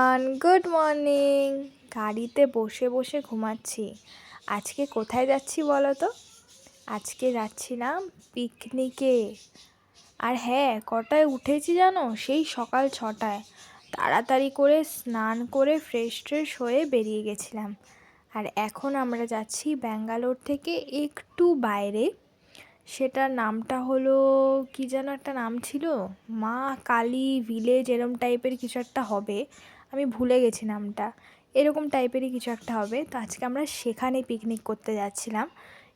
Everyone, good morning. গাড়িতে বসে বসে ঘুমাচ্ছি। আজকে কোথায় যাচ্ছি বলো তো? আজকে যাচ্ছিলাম পিকনিকে। আর হ্যাঁ, কটায় উঠেছি জানো? সেই সকাল 6টায়। তাড়াতাড়ি করে স্নান করে ফ্রেশ ট্রেশ হয়ে বেরিয়ে গেছিলাম। আর এখন আমরা যাচ্ছি ব্যাঙ্গালোর থেকে একটু বাইরে। সেটার নামটা হলো কি যেন একটা নাম ছিল, মা কালী ভিলেজ এরম টাইপের কিছু একটা হবে। আমি ভুলে গেছি নামটা। এরকম টাইপেরই কিছু একটা হবে। তো আজকে আমরা সেখানে পিকনিক করতে যাচ্ছিলাম।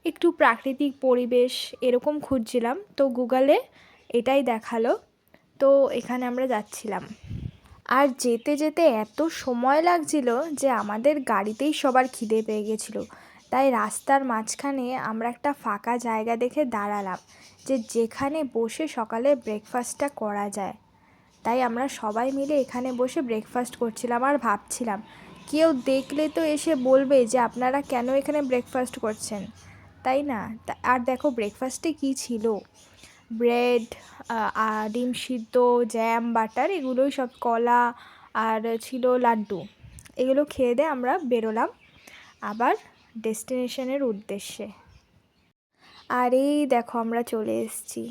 একটু প্রাকৃতিক পরিবেশ এরকম খুঁজছিলাম, তো গুগলে এটাই দেখালো। তো এখানে আমরা যাচ্ছিলাম। আর যেতে যেতে এত সময় লাগছিল যে আমাদের গাড়িতেই সবার খিদে পেয়ে গেছিলো। তাই রাস্তার মাঝখানে আমরা একটা ফাঁকা জায়গা দেখে দাঁড়ালাম, যেখানে বসে সকালে ব্রেকফাস্টটা করা যায়। তাই আমরা সবাই মিলে এখানে বসে ব্রেকফাস্ট করছিলাম আর ভাবছিলাম কেউ দেখলে তো এসে বলবে যে আপনারা কেন এখানে ব্রেকফাস্ট করছেন, তাই না? আর দেখো ব্রেকফাস্টে কী ছিল, ব্রেড, ডিম সিদ্ধ, জ্যাম, বাটার, এগুলোই সব, কলা, আর ছিল লাড্ডু। এগুলো খেয়ে দিয়ে আমরা বেরোলাম আবার ডেস্টিনেশনের উদ্দেশ্যে। আর এই দেখো আমরা চলে এসেছি।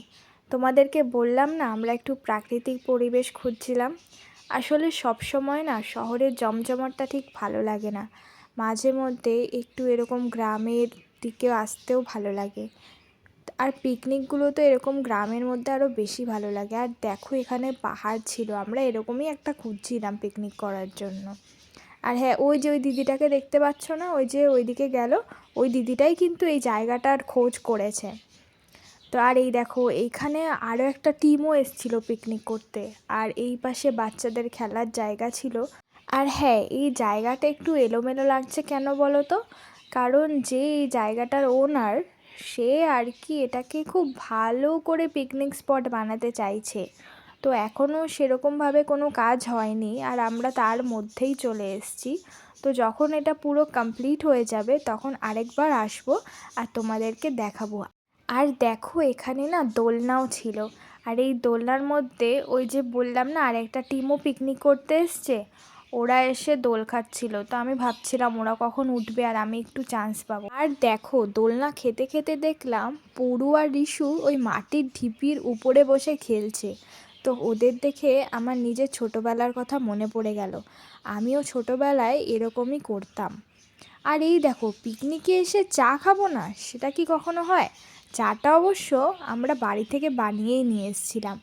তোমাদেরকে বললাম না আমরা একটু প্রাকৃতিক পরিবেশ খুঁজছিলাম। আসলে সব সময় না শহরের জমজমাটটা ঠিক ভালো লাগে না, মাঝে মধ্যে একটু এরকম গ্রামের দিকে আসতেও ভালো লাগে। আর পিকনিকগুলো তো এরকম গ্রামের মধ্যে আরও বেশি ভালো লাগে। আর দেখো এখানে পাহাড় ছিল, আমরা এরকমই একটা খুঁজছিলাম পিকনিক করার জন্য। আর হ্যাঁ, ওই যে ওই দিদিটাকে দেখতে পাচ্ছ না, ওই যে ওইদিকে গেল, ওই দিদিটাই কিন্তু এই জায়গাটার খোঁজ করেছে। তো আর এই দেখো এইখানে আরও একটা টিমও এসেছিলো পিকনিক করতে। আর এই পাশে বাচ্চাদের খেলার জায়গা ছিল। আর হ্যাঁ, এই জায়গাটা একটু এলোমেলো লাগছে কেন বলো তো? কারণ যে এই জায়গাটার ওনার, সে আর কি এটাকে খুব ভালো করে পিকনিক স্পট বানাতে চাইছে। তো এখনও সেরকমভাবে কোনো কাজ হয়নি, আর আমরা তার মধ্যেই চলে এসেছি। তো যখন এটা পুরো কমপ্লিট হয়ে যাবে তখন আরেকবার আসবো আর তোমাদেরকে দেখাবো। আর দেখো এখানে না দোলনাও ছিল। আর এই দোলনার মধ্যে ওই যে বললাম না আরেকটা টিমও পিকনিক করতে এসছে, ওরা এসে দোল খাচ্ছিল। তো আমি ভাবছিলাম ওরা কখন উঠবে আর আমি একটু চান্স পাবো। আর দেখো দোলনা খেতে খেতে দেখলাম পুরু আর রিশু ওই মাটির ঢিপির উপরে বসে খেলছে। তো ওদের দেখে আমার নিজের ছোটোবেলার কথা মনে পড়ে গেল। আমিও ছোটোবেলায় এরকমই করতাম। আর এই দেখো পিকনিকে এসে চা খাবো না, সেটা কি কখনো হয়? চাটা অবশ্য আমরা বাড়ি থেকে বানিয়েই নিয়ে এসেছিলাম।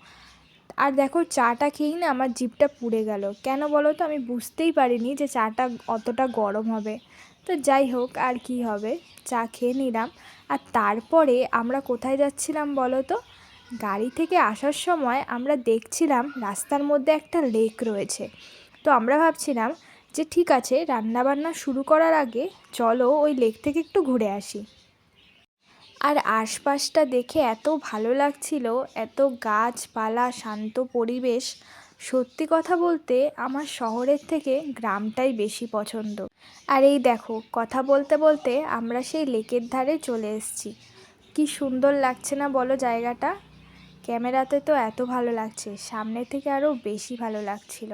আর দেখো চাটা খেয়েই না আমার জিভটা পুড়ে গেল। কেন বলো তো? আমি বুঝতেই পারিনি যে চাটা অতটা গরম হবে। তো যাই হোক, আর কি হবে, চা খেয়ে নিলাম। আর তারপরে আমরা কোথায় যাচ্ছিলাম বলো তো? গাড়ি থেকে আসার সময় আমরা দেখছিলাম রাস্তার মধ্যে একটা লেক রয়েছে। তো আমরা ভাবছিলাম যে ঠিক আছে, রান্নাবান্না শুরু করার আগে চলো ওই লেক থেকে একটু ঘুরে আসি। আর আশপাশটা দেখে এত ভালো লাগছিল, এত গাছপালা, শান্ত পরিবেশ। সত্যি কথা বলতে আমার শহরের থেকে গ্রামটাই বেশি পছন্দ। আর এই দেখো কথা বলতে বলতে আমরা সেই লেকের ধারে চলে এসেছি। কি সুন্দর লাগছে না বলো জায়গাটা? ক্যামেরাতে তো এত ভালো লাগছে, সামনে থেকে আরও বেশি ভালো লাগছিল।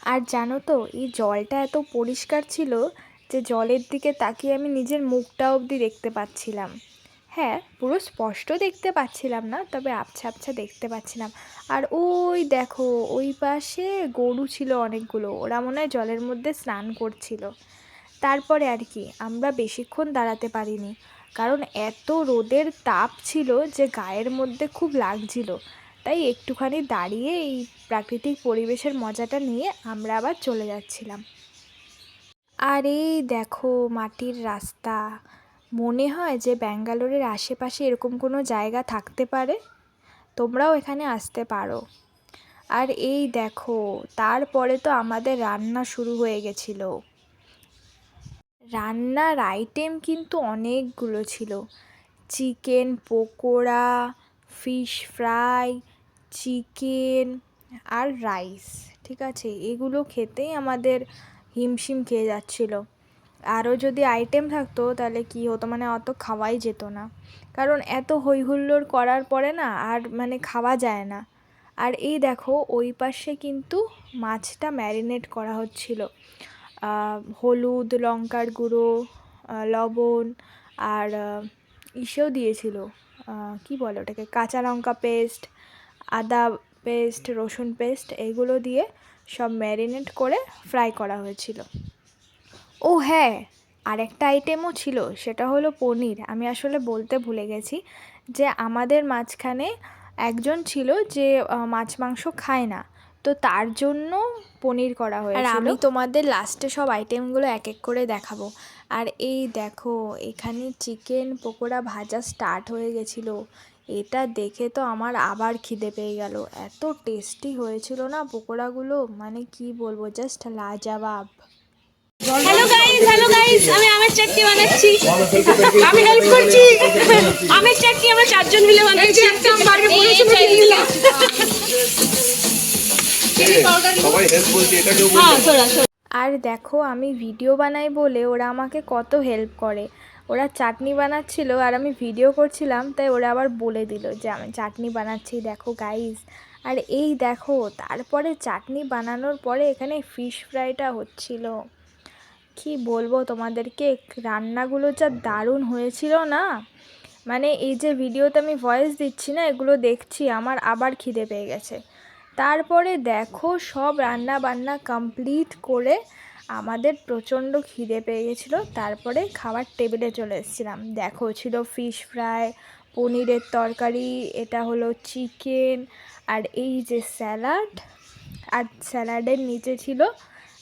আর জানো তো এই জলটা এত পরিষ্কার ছিল যে জলের দিকে তাকিয়ে আমি নিজের মুখটা অবধি দেখতে পাচ্ছিলাম। হ্যাঁ, পুরো স্পষ্ট দেখতে পাচ্ছিলাম না, তবে আবছা আবছা দেখতে পাচ্ছিলাম। আর ওই দেখো ওই পাশে গরু ছিল অনেকগুলো, ওরা মনে হয় জলের মধ্যে স্নান করছিল। তারপরে আর কি আমরা বেশিক্ষণ দাঁড়াতে পারিনি, কারণ এত রোদের তাপ ছিল যে গায়ের মধ্যে খুব লাগছিল। তাই একটুখানি দাঁড়িয়ে এই প্রাকৃতিক পরিবেশের মজাটা নিয়ে আমরা আবার চলে যাচ্ছিলাম। আর এই দেখো মাটির রাস্তা। মনে হয় যে ব্যাঙ্গালোরের আশেপাশে এরকম কোনো জায়গা থাকতে পারে, তোমরাও এখানে আসতে পারো। আর এই দেখো তারপরে তো আমাদের রান্না শুরু হয়ে গেছিলো। রান্নার আইটেম কিন্তু অনেকগুলো ছিল। Chicken pakora, fish fry, chicken আর রাইস। ঠিক আছে, এগুলো খেতেই আমাদের হিমশিম খেয়ে যাচ্ছিলো। আরও যদি আইটেম থাকতো তাহলে কি হতো, মানে অত খাওয়াই যেত না, কারণ এত হই হুল্লোড় করার পরে না আর মানে খাওয়া যায় না। আর এই দেখো ওই পাশে কিন্তু মাছটা ম্যারিনেট করা হচ্ছিল, হলুদ, লঙ্কার গুঁড়ো, লবণ আর ইসেও দিয়েছিল, কি বলে ওটাকে, কাঁচা লঙ্কা পেস্ট, আদা পেস্ট, রসুন পেস্ট, এগুলো দিয়ে সব ম্যারিনেট করে ফ্রাই করা হয়েছিল। ও হ্যাঁ, আরেকটা আইটেমও ছিল, সেটা হলো পনির। আমি আসলে বলতে ভুলে গেছি যে আমাদের মাঝখানে একজন ছিল যে মাছ মাংস খায় না, তো তার জন্য পনির করা হয়েছিল। আর আমি তোমাদের লাস্টে সব আইটেমগুলো এক এক করে দেখাবো। আর এই দেখো এখানে চিকেন পকোড়া ভাজা স্টার্ট হয়ে গেছিলো। এটা দেখে তো আমার আবার খিদে পেয়ে গেল। এত টেস্টি হয়েছিল না পকোড়াগুলো, মানে কি বলবো, জাস্ট লাজবাব। হ্যালো গাইস, আমি আমের চাটনি বানাচ্ছি। আমি হেল্প করছি। আমের চাটনি আমরা 4 জন মিলে বানাচ্ছি। সবাই হেল্প বলছে, এটা কেউ বলছে। আর দেখো আমি ভিডিও বানাই বলে ওরা আমাকে কত হেল্প করে। ওরা চাটনি বানাচ্ছিল আর আমি ভিডিও করছিলাম, তাই ওরা আবার বলে দিল যে আমি চাটনি বানাচ্ছি, দেখো গাইস। আর এই দেখো তারপরে চাটনি বানানোর পরে এখানে ফিশ ফ্রাইটা হচ্ছিল। কি বলবো তোমাদেরকে, রান্নাগুলো যা দারুণ হয়েছিল না, মানে এই যে ভিডিওতে আমি ভয়েস দিচ্ছি না, এগুলো দেখছি আমার আবার খিদে পেয়ে গেছে। তারপরে দেখো সব রান্না বান্না কমপ্লিট করে আমাদের প্রচণ্ড খিদে পেয়ে গেছিলো। তারপরে খাবার টেবিলে চলে এসেছিলাম। দেখো ছিল ফিশ ফ্রাই, পনিরের তরকারি, এটা হলো চিকেন, আর এই যে স্যালাড, আর স্যালাডের নিচে ছিল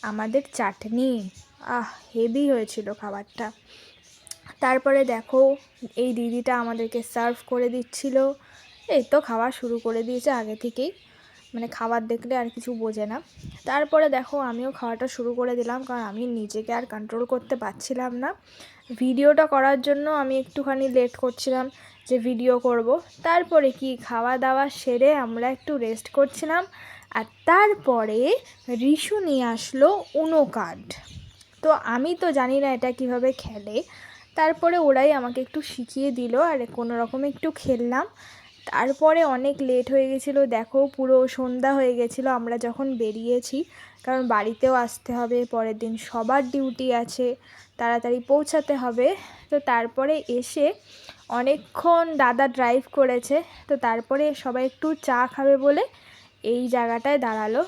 আমাদের চাটনি। হেভি হয়েছিল খাবারটা। তারপরে দেখো এই দিদিটা আমাদেরকে সার্ভ করে দিচ্ছিল। এই তো খাওয়া শুরু করে দিয়েছে আগে থেকেই, মানে খাবার দেখলে আর কিছু বোঝে না। তারপরে দেখো আমিও খাওয়াটা শুরু করে দিলাম, কারণ আমি নিজেকে আর কন্ট্রোল করতে পারছিলাম না। ভিডিওটা করার জন্য আমি একটুখানি লেট করছিলাম যে ভিডিও করব। তারপরে কি খাওয়া দাওয়া সেরে আমরা একটু রেস্ট করছিলাম। আর তারপরে রিশু নিয়ে আসলো উনো কার্ড। তো আমি তো জানি না এটা কিভাবে খেলে, তারপরে ওরাই আমাকে একটু শিখিয়ে দিল আর কোনো রকমে একটু খেললাম। তারপরে অনেক লেট হয়ে গেছিলো, দেখো পুরো সন্ধ্যা হয়ে গেছিলো আমরা যখন বেরিয়েছি, কারণ বাড়িতেও আসতে হবে, পরের দিন সবার ডিউটি আছে, তাড়াতাড়ি পৌঁছাতে হবে। তো তারপরে এসে অনেকক্ষণ দাদা ড্রাইভ করেছে, তো তারপরে সবাই একটু চা খাবে বলে এই জায়গাটায় দাঁড়ালো।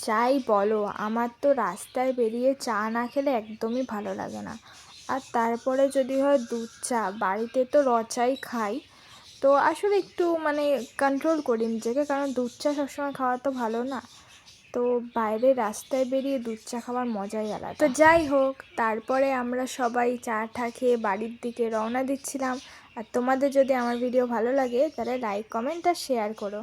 যাই বলো, আমার তো রাস্তায় বেরিয়ে চা না খেলে একদমই ভালো লাগে না। আর তারপরে যদি হয় দুধ চা, বাড়িতে তো র চাই খাই, তো আসলে একটু মানে কন্ট্রোল করি নিজেকে, কারণ দুধ চা সবসময় খাওয়া তো ভালো না। তো বাইরে রাস্তায় বেরিয়ে দুধ চা খাওয়ার মজাই আলাদা। তো যাই হোক, তারপরে আমরা সবাই চা টা খেয়ে বাড়ির দিকে রওনা দিচ্ছিলাম। আর তোমাদের যদি আমার ভিডিও ভালো লাগে তাহলে লাইক, কমেন্ট আর শেয়ার করো।